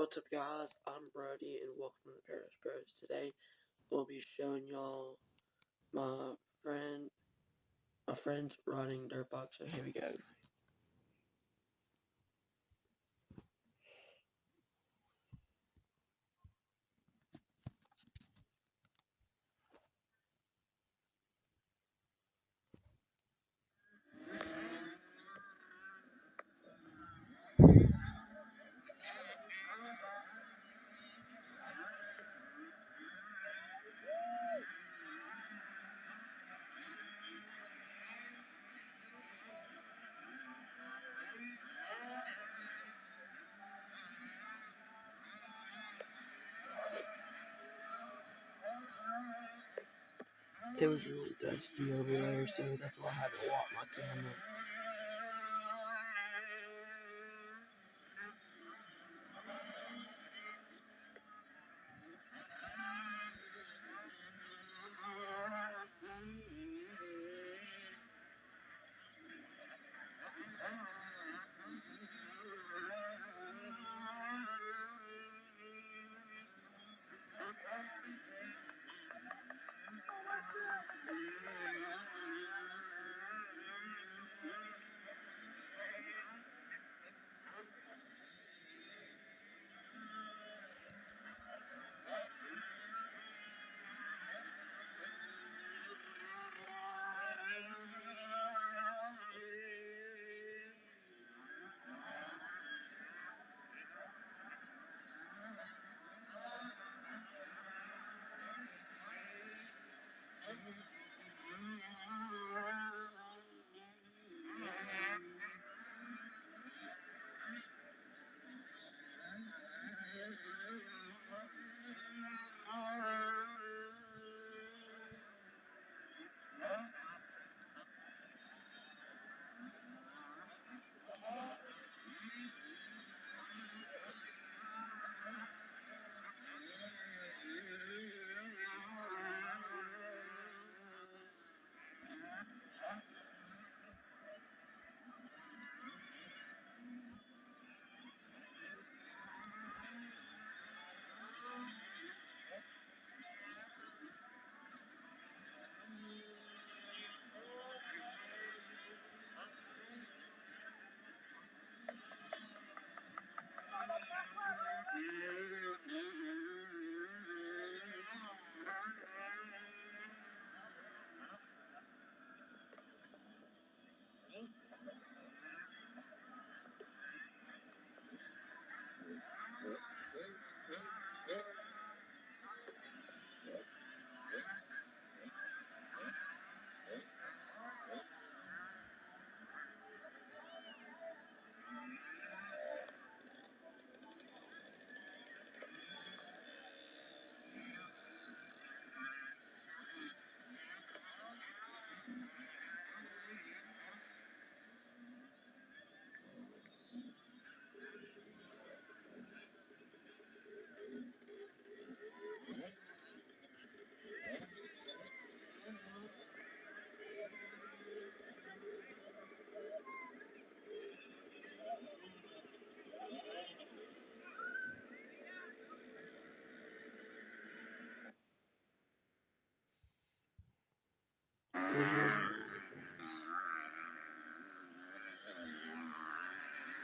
What's up guys, I'm Brody and welcome to the Paris Bros. Today we'll be showing y'all my friend's riding dirt bike, so here we go. It was really dusty over there, so that's why I had to lock my camera.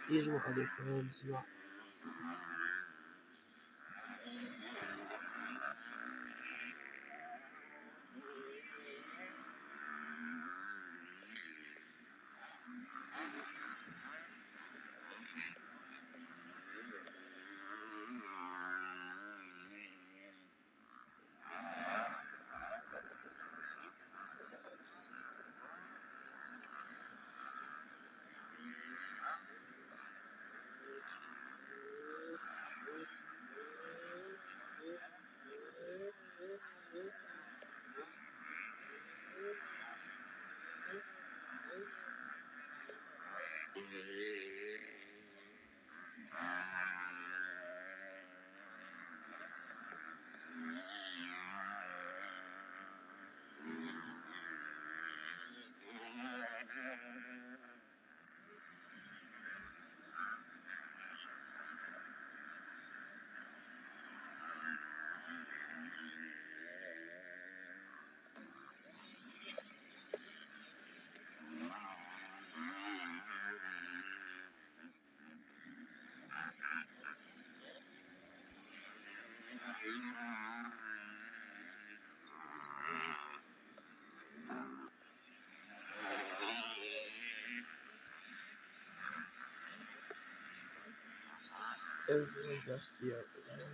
These were other friends, not It was really dusty over there.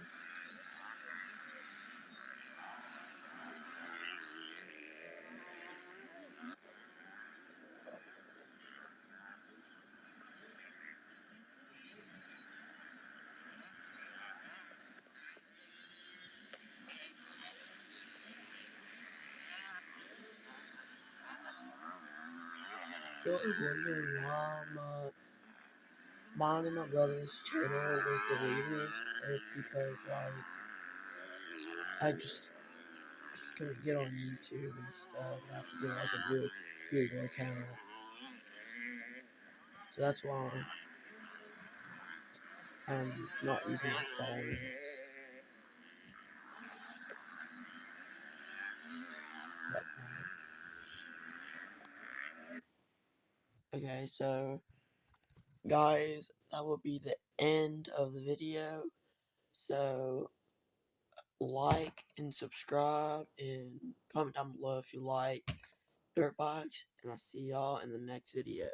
So I was wondering why mine and my brother's channel was deleted. It's because I just couldn't get on YouTube and stuff. I have to get like a new Google account. So that's why I'm not using my phone. Okay, so guys, that will be the end of the video. So like and subscribe and comment down below if you like dirt bikes, and I'll see y'all in the next video.